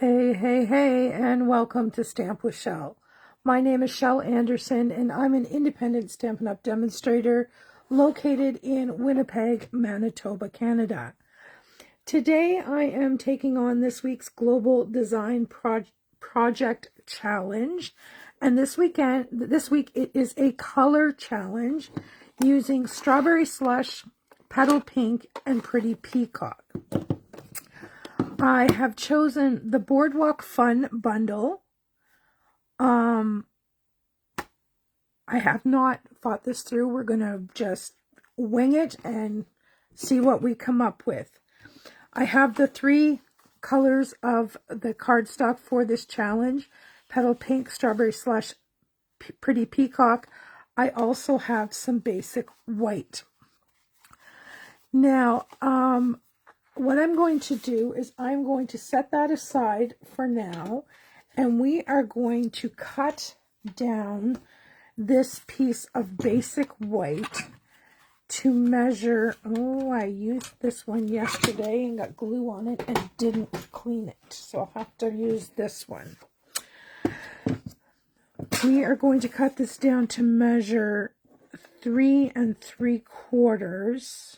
Hey, hey, hey, and welcome to Stamp with Shel. My name is Shel Anderson, and I'm an independent Stampin' Up! Demonstrator located in Winnipeg, Manitoba, Canada. Today, I am taking on this week's Global Design Project Challenge, and this week it is a color challenge using Strawberry Slush, Petal Pink, and Pretty Peacock. I have chosen the Boardwalk Fun Bundle. I have not thought this through. We're going to just wing it and see what we come up with. I have the three colors of the cardstock for this challenge: Petal Pink, Strawberry Slush, Pretty Peacock. I also have some basic white. Now, what I'm going to do is I'm going to set that aside for now, and we are going to cut down this piece of basic white to measure. Oh, I used this one yesterday and got glue on it and didn't clean it, so I'll have to use this one. We are going to cut this down to measure 3 3/4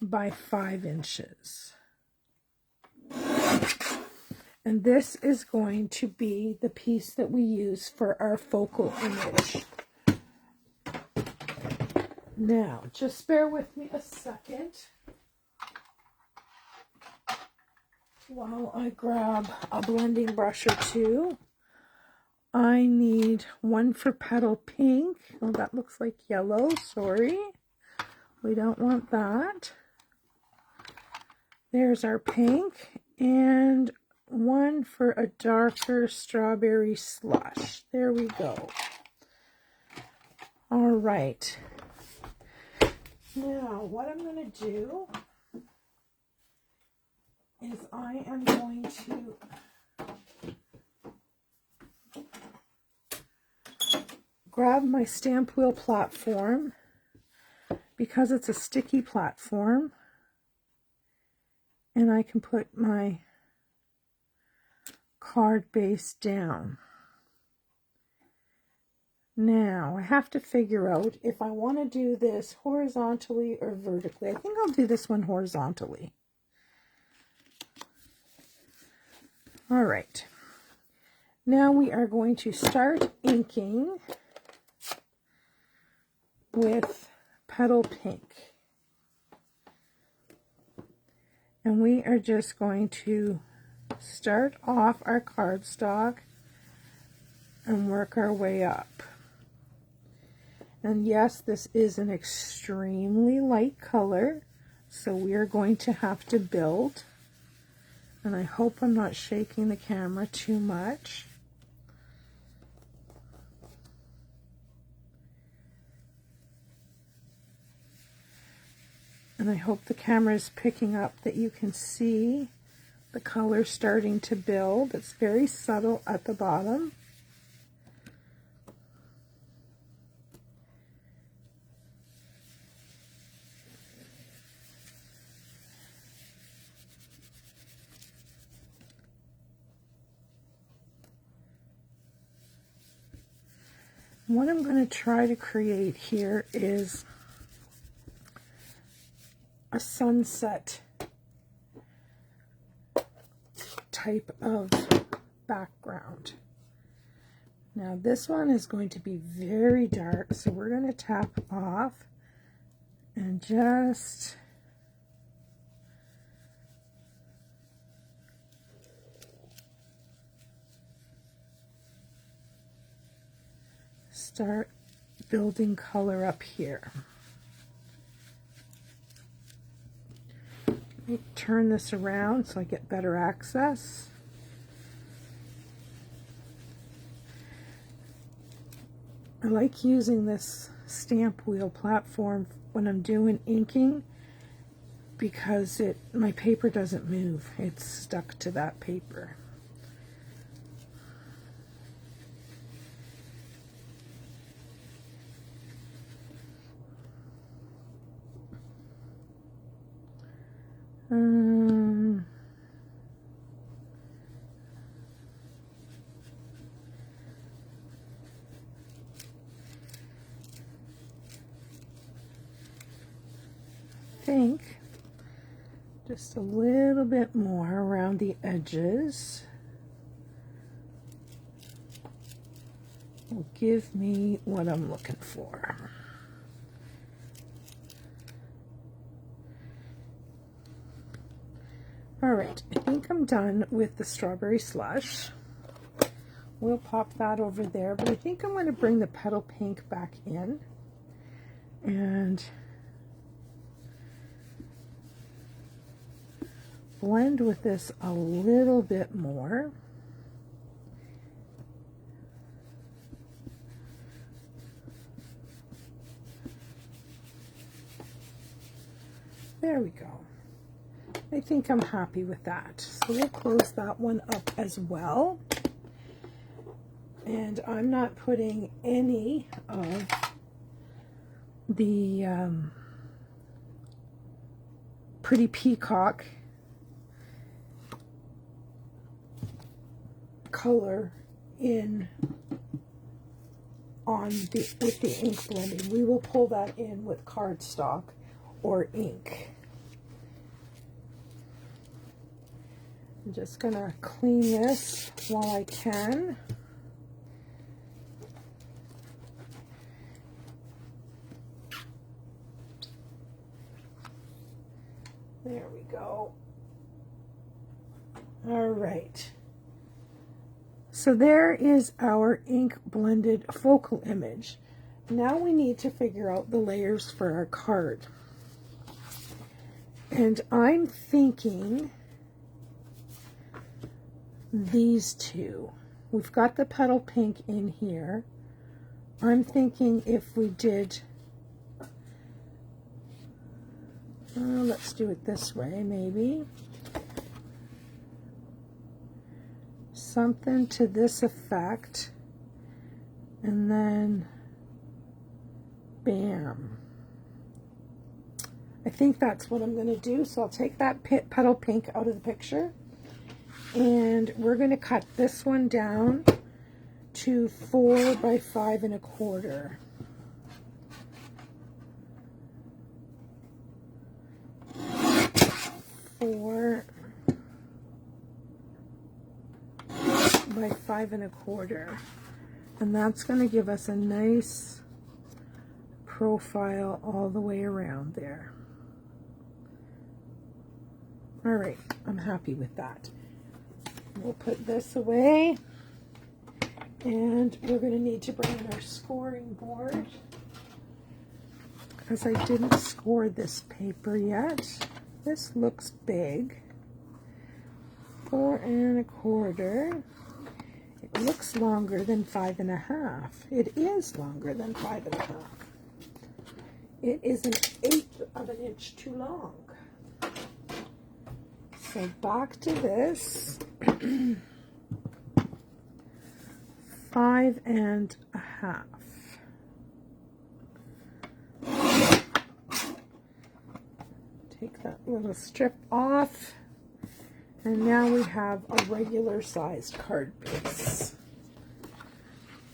by 5 inches. And this is going to be the piece that we use for our focal image. Now, just bear with me a second while I grab a blending brush or two. I need one for Petal Pink. Oh, that looks like yellow. Sorry. We don't want that. There's our pink, and one for a darker Strawberry Slush. There we go. All right. Now, what I'm going to do is I am going to grab my stamp wheel platform, because it's a sticky platform, and I can put my card base down. Now, I have to figure out if I want to do this horizontally or vertically. I think I'll do this one horizontally. All right. Now we are going to start inking with Petal Pink. And we are just going to start off our cardstock and work our way up. And yes, this is an extremely light color, so we are going to have to build. And I hope I'm not shaking the camera too much. And I hope the camera is picking up that you can see the color starting to build. It's very subtle at the bottom. What I'm going to try to create here is a sunset type of background. Now this one is going to be very dark, so we're going to tap off and just start building color up here. Let me turn this around so I get better access. I like using this stamp wheel platform when I'm doing inking because my paper doesn't move. It's stuck to that paper. Think just a little bit more around the edges will give me what I'm looking for. All right, I think I'm done with the strawberry slush. We'll pop that over there, but I think I'm going to bring the petal pink back in and blend with this a little bit more. There we go. I think I'm happy with that. So we'll close that one up as well. And I'm not putting any of the Pretty Peacock color in on with the ink blending. We will pull that in with cardstock or ink. I'm just gonna clean this while I can. There we go. All right. So there is our ink blended focal image. Now we need to figure out the layers for our card. And I'm thinking these two. We've got the petal pink in here. I'm thinking if we did, let's do it this way maybe. Something to this effect, and then bam. I think that's what I'm going to do. So I'll take that petal pink out of the picture, and we're going to cut this one down to 4 by 5 1/4. By 5 1/4, and that's going to give us a nice profile all the way around there. All right, I'm happy with that. We'll put this away, and we're going to need to bring in our scoring board because I didn't score this paper yet. This looks big. 4 1/4. It looks longer than 5 1/2. It is longer than 5 1/2. It is 1/8 of an inch too long. So back to this. 5 1/2. Take that little strip off. And now we have a regular sized card base.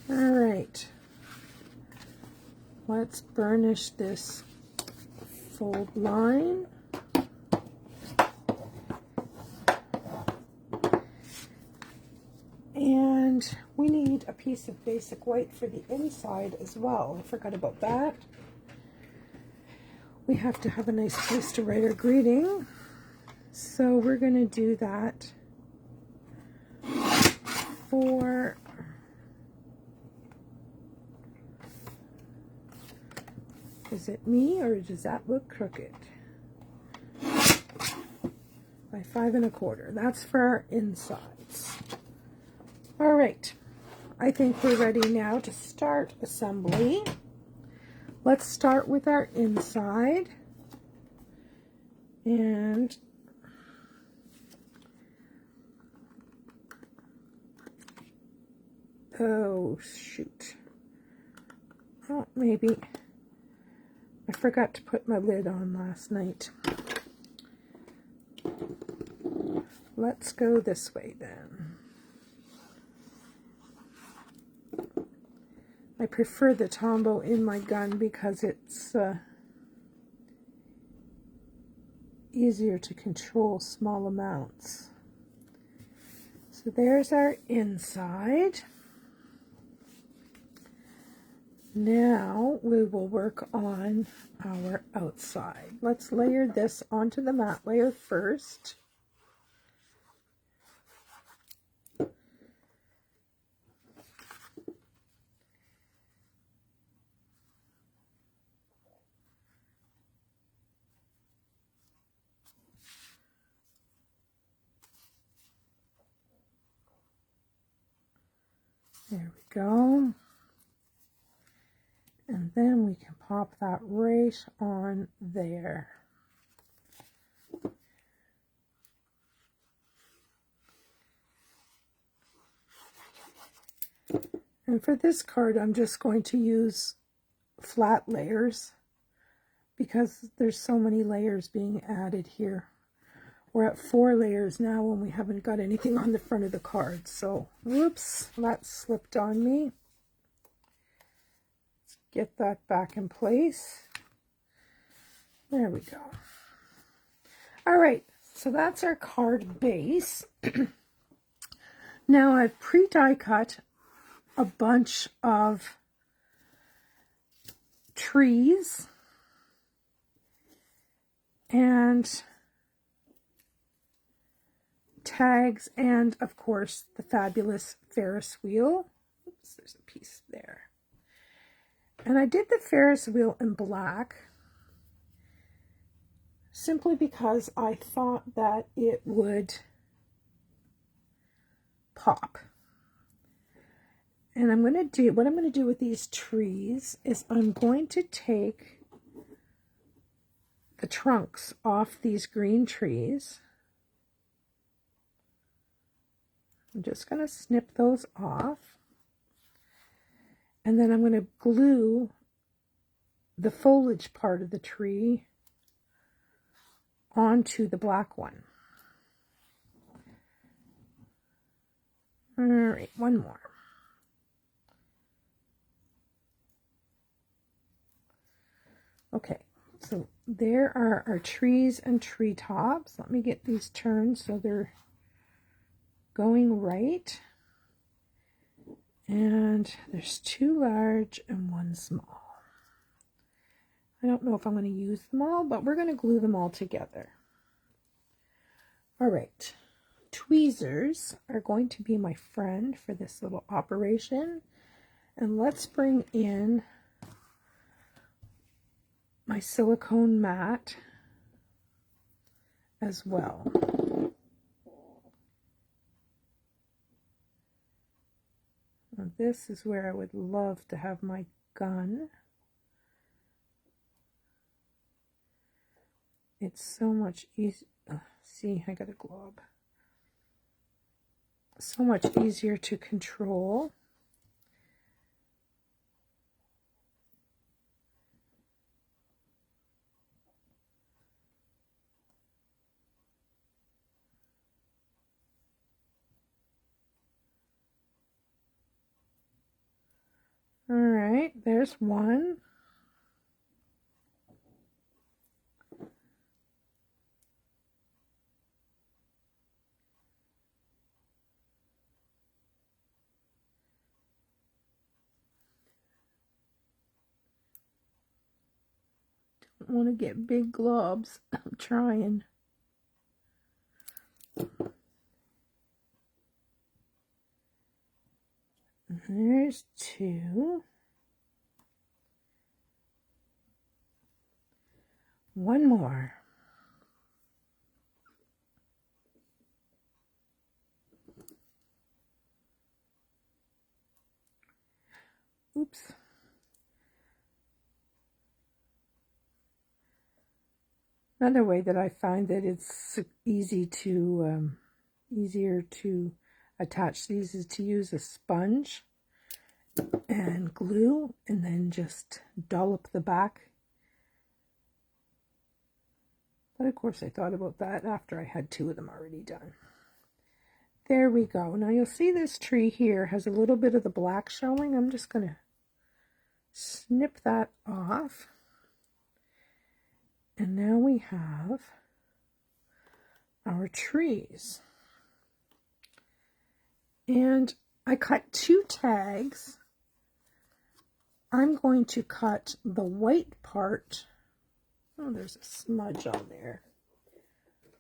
All right. Let's burnish this fold line. And we need a piece of basic white for the inside as well. I forgot about that. We have to have a nice place to write our greeting. So we're going to do that for is it me or does that look crooked? By 5 1/4. That's for our insides. All right. I think we're ready now to start assembly. Let's start with our inside. And oh, shoot. Oh, maybe I forgot to put my lid on last night. let's go this way then. I prefer the Tombow in my gun because it's easier to control small amounts. So there's our inside. Now we will work on our outside. Let's layer this onto the matte layer first. There we go. And then we can pop that right on there. And for this card, I'm just going to use flat layers because there's so many layers being added here. We're at 4 layers now and we haven't got anything on the front of the card. So, whoops, that slipped on me. Let's get that back in place. There we go. All right, so that's our card base. Now I've pre-die cut a bunch of trees and tags, and of course the fabulous Ferris wheel. Oops, there's a piece there. And I did the Ferris wheel in black simply because I thought that it would pop. And what I'm going to do with these trees is I'm going to take the trunks off these green trees. I'm just going to snip those off. And then I'm going to glue the foliage part of the tree onto the black one. All right, one more. Okay, so there are our trees and treetops. Let me get these turned so they're going right. And there's 2 large and 1 small. I don't know if I'm going to use them all, but we're going to glue them all together. All right, tweezers are going to be my friend for this little operation. And let's bring in my silicone mat as well. Now this is where I would love to have my gun. It's so much easier. See, I got a glob. So much easier to control. All right, there's one. Don't want to get big globs. I'm trying. There's 2. One more. Oops. Another way that I find that it's easier to attach these is to use a sponge and glue and then just dollop the back. But of course I thought about that after I had 2 of them already done. There we go. Now you'll see this tree here has a little bit of the black showing. I'm just going to snip that off. And now we have our trees. And I cut 2 tags. I'm going to cut the white part. Oh, there's a smudge on there.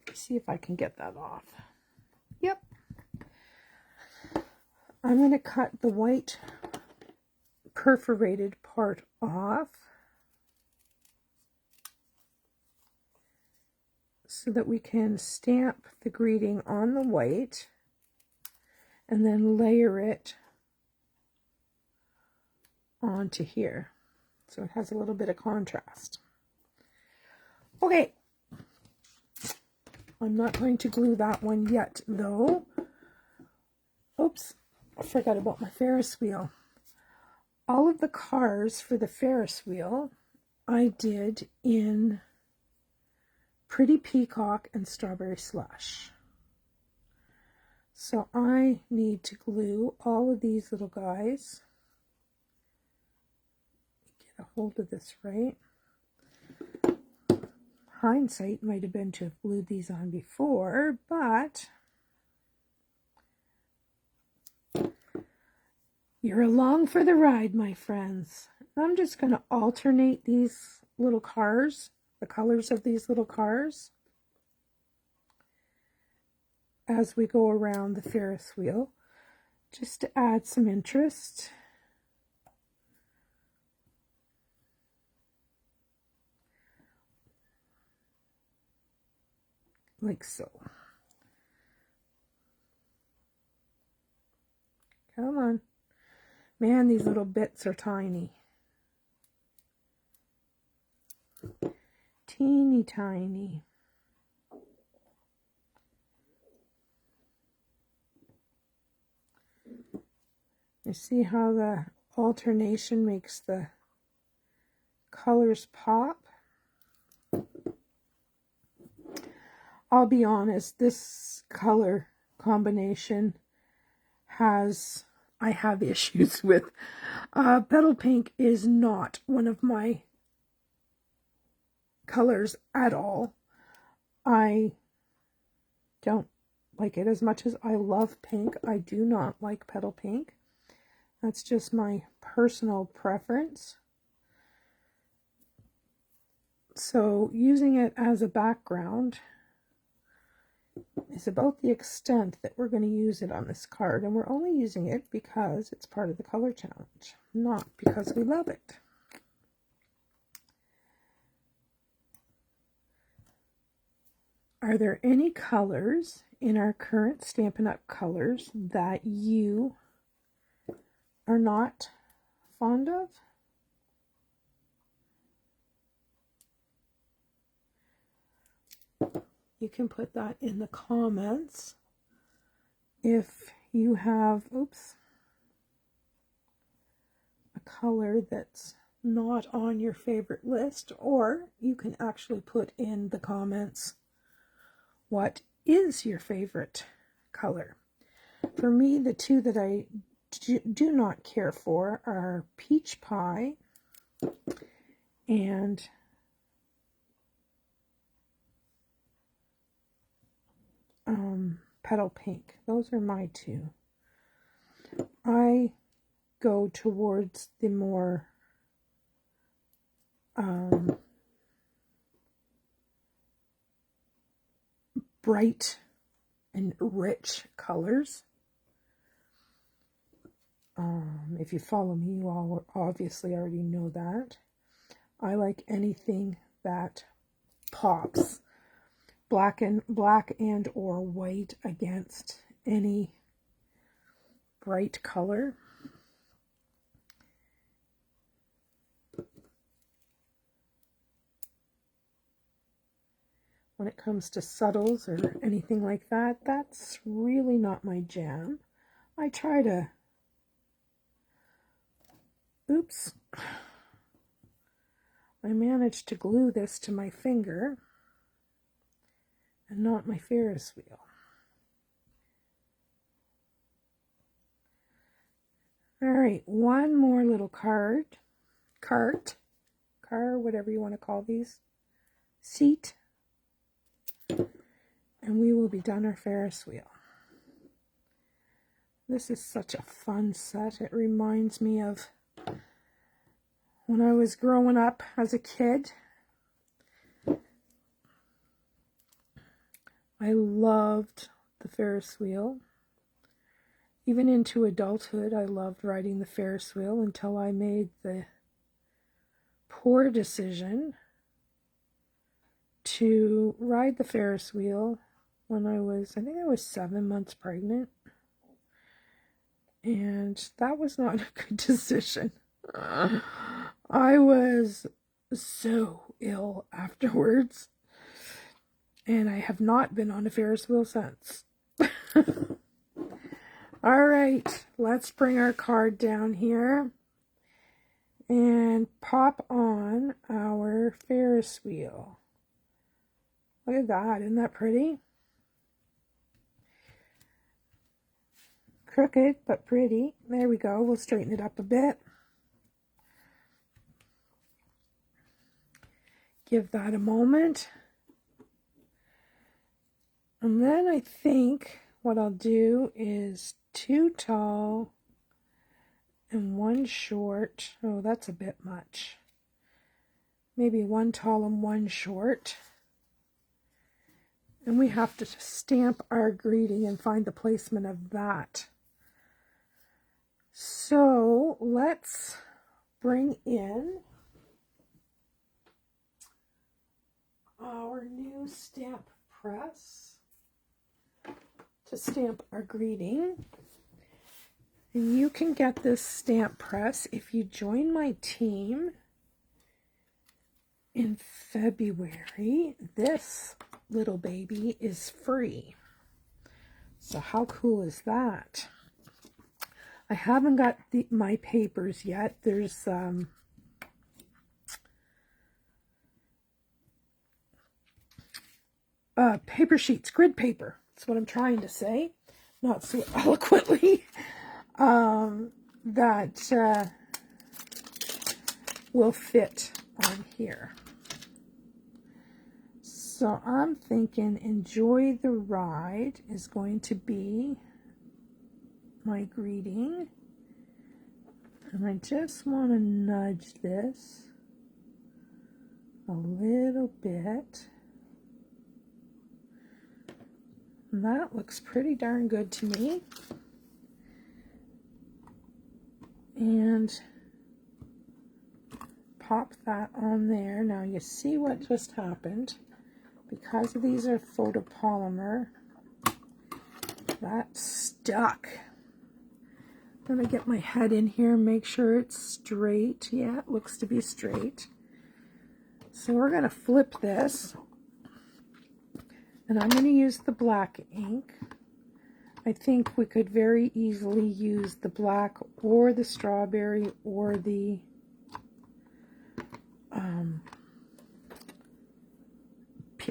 Let's see if I can get that off. Yep. I'm going to cut the white perforated part off so that we can stamp the greeting on the white and then layer it onto here so it has a little bit of contrast. Okay, I'm not going to glue that one yet though. Oops, I forgot about my Ferris wheel. All of the cars for the Ferris wheel I did in Pretty Peacock and Strawberry Slush. So I need to glue all of these little guys. Get a hold of this right. Hindsight might have been to have glued these on before, but you're along for the ride, my friends. I'm just going to alternate these little cars, the colors of these little cars, as we go around the Ferris wheel, just to add some interest. Like so. Come on. Man, these little bits are tiny. Teeny tiny. You see how the alternation makes the colors pop? I'll be honest, this color combination I have issues with. Petal Pink is not one of my colors at all. I don't like it as much as I love pink. I do not like Petal Pink. That's just my personal preference. So using it as a background is about the extent that we're going to use it on this card, and we're only using it because it's part of the color challenge, not because we love it. Are there any colors in our current Stampin' Up! Colors that you are not fond of? You can put that in the comments if you have, a color that's not on your favorite list, or you can actually put in the comments what is your favorite color. For me, the two that I do not care for are Peach Pie and Petal Pink. Those are my two. I go towards the more bright and rich colors. If you follow me, you all obviously already know that. I like anything that pops. Black and or white against any bright color. When it comes to subtles or anything like that, that's really not my jam. I try to, I managed to glue this to my finger and not my Ferris wheel. right, one more little car, whatever you want to call these, seat, and we will be done our Ferris wheel. This is such a fun set. It reminds me of when I was growing up as a kid. I loved the Ferris wheel. Even into adulthood, I loved riding the Ferris wheel until I made the poor decision to ride the Ferris wheel when I think I was 7 months pregnant. And that was not a good decision. I was so ill afterwards. And I have not been on a Ferris wheel since. All right, let's bring our card down here and pop on our Ferris wheel. Look at that, isn't that pretty? Crooked, but pretty. There we go. We'll straighten it up a bit. Give that a moment. And then I think what I'll do is 2 tall and 1 short. Oh, that's a bit much. Maybe 1 tall and 1 short. And we have to stamp our greeting and find the placement of that. So let's bring in our new stamp press to stamp our greeting. And you can get this stamp press if you join my team in February. This little baby is free. So how cool is that? I haven't got my papers yet. There's paper sheets, grid paper. That's what I'm trying to say. Not so eloquently. That will fit on here. So I'm thinking Enjoy the Ride is going to be my greeting. And I just want to nudge this a little bit. And that looks pretty darn good to me. And pop that on there. Now you see what just happened. Because these are photopolymer, that stuck. I'm going to get my head in here and make sure it's straight. Yeah, it looks to be straight. So we're going to flip this. And I'm going to use the black ink. I think we could very easily use the black or the strawberry or the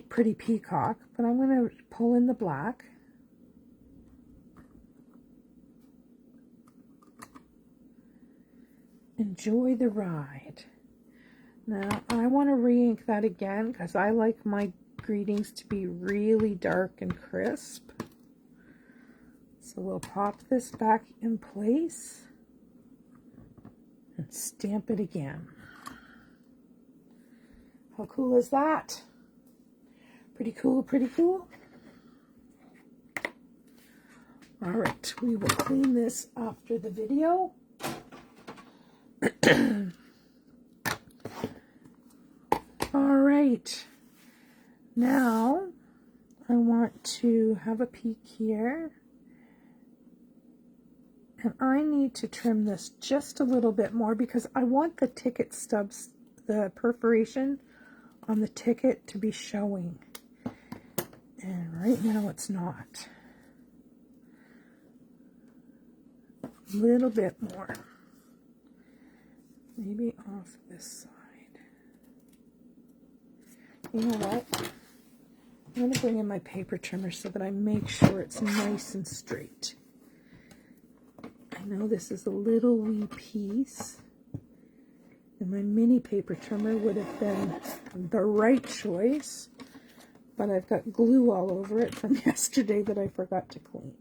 pretty peacock. But I'm going to pull in the black. Enjoy the Ride. Now I want to re-ink that again because I like my greetings to be really dark and crisp. So we'll pop this back in place and stamp it again. How cool is that? Pretty cool, pretty cool. All right, we will clean this after the video. All right, now I want to have a peek here, and I need to trim this just a little bit more because I want the ticket stubs, the perforation on the ticket to be showing, and right now it's not. A little bit more. Maybe off this side. You know what? I'm going to bring in my paper trimmer so that I make sure it's nice and straight. I know this is a little wee piece, and my mini paper trimmer would have been the right choice, but I've got glue all over it from yesterday that I forgot to clean.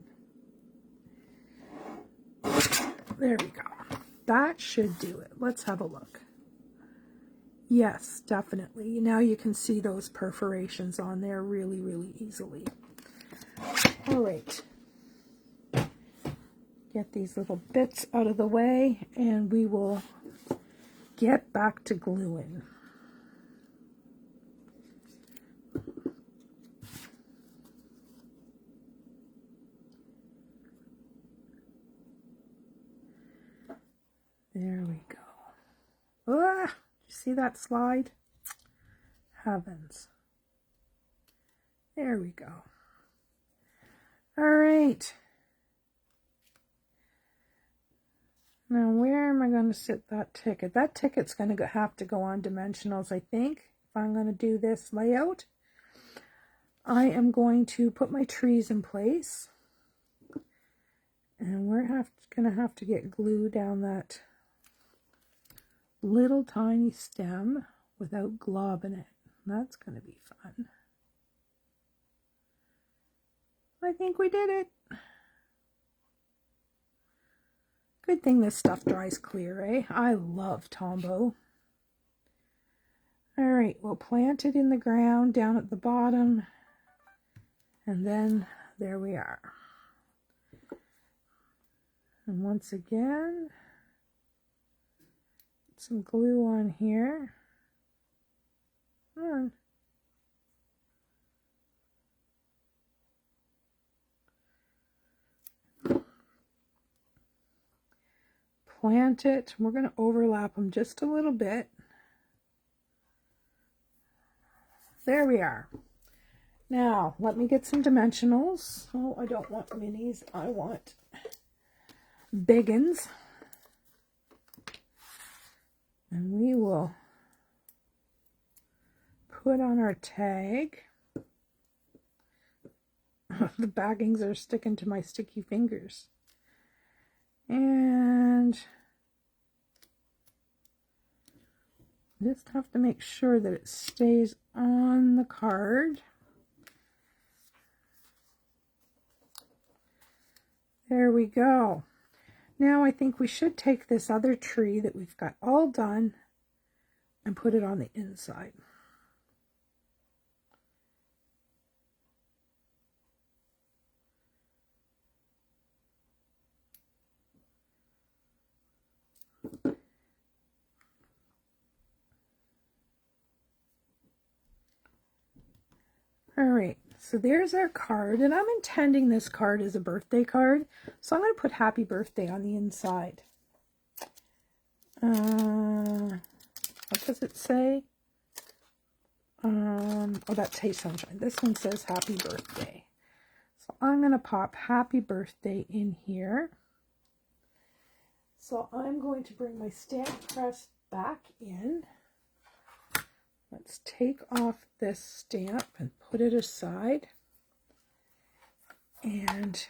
There we go. That should do it. Let's have a look. Yes, definitely. Now you can see those perforations on there really, really easily. All right. Get these little bits out of the way, and we will get back to gluing. There we go. Ah, you see that slide? Heavens. There we go. All right. Now, where am I going to sit that ticket? That ticket's going to have to go on dimensionals, I think, if I'm going to do this layout. I am going to put my trees in place. And we're going to have to get glue down that little tiny stem without globbing it. That's going to be fun. I think we did it. Good thing this stuff dries clear, eh? I love Tombow. All right, we'll plant it in the ground down at the bottom. And then there we are. And once again, some glue on here. Come on. Plant it. We're going to overlap them just a little bit. There we are. Now, let me get some dimensionals. Oh, I don't want minis. I want biggins. And we will put on our tag. The baggings are sticking to my sticky fingers. And just have to make sure that it stays on the card. There we go. Now I think we should take this other tree that we've got all done and put it on the inside. All right, so there's our card, and I'm intending this card as a birthday card, so I'm going to put happy birthday on the inside. What does it say? Oh, that's Hey Sunshine. This one says happy birthday. So I'm going to pop happy birthday in here. So I'm going to bring my stamp press back in. Let's take off this stamp and put it aside. And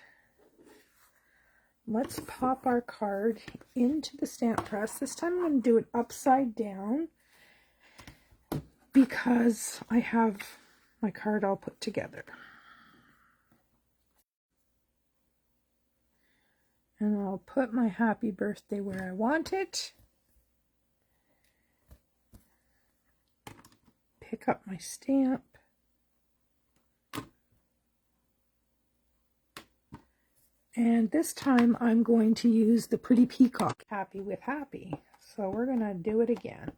let's pop our card into the stamp press. This time I'm going to do it upside down because I have my card all put together. And I'll put my happy birthday where I want it. Pick up my stamp. And this time I'm going to use the Pretty Peacock Happy with Happy. So we're going to do it again.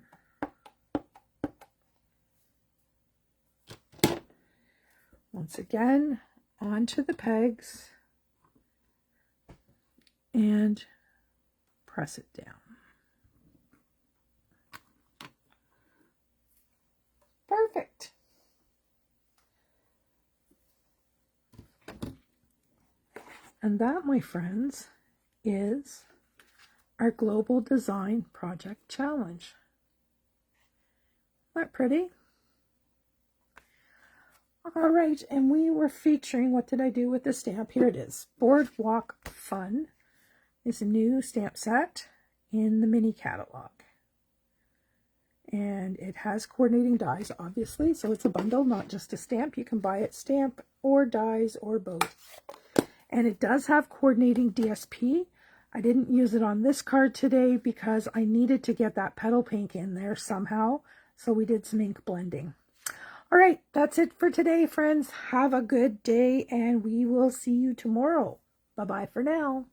Once again, onto the pegs and press it down. Perfect. And that, my friends, is our Global Design Project Challenge. Isn't that pretty? All right, and we were featuring, what did I do with the stamp? Here it is, Boardwalk Fun. is a new stamp set in the mini catalog. And it has coordinating dies, obviously, so it's a bundle, not just a stamp. You can buy it stamp or dies or both. And it does have coordinating DSP. I didn't use it on this card today because I needed to get that petal pink in there somehow, so we did some ink blending. All right, that's it for today, friends. Have a good day, and we will see you tomorrow. Bye-bye for now.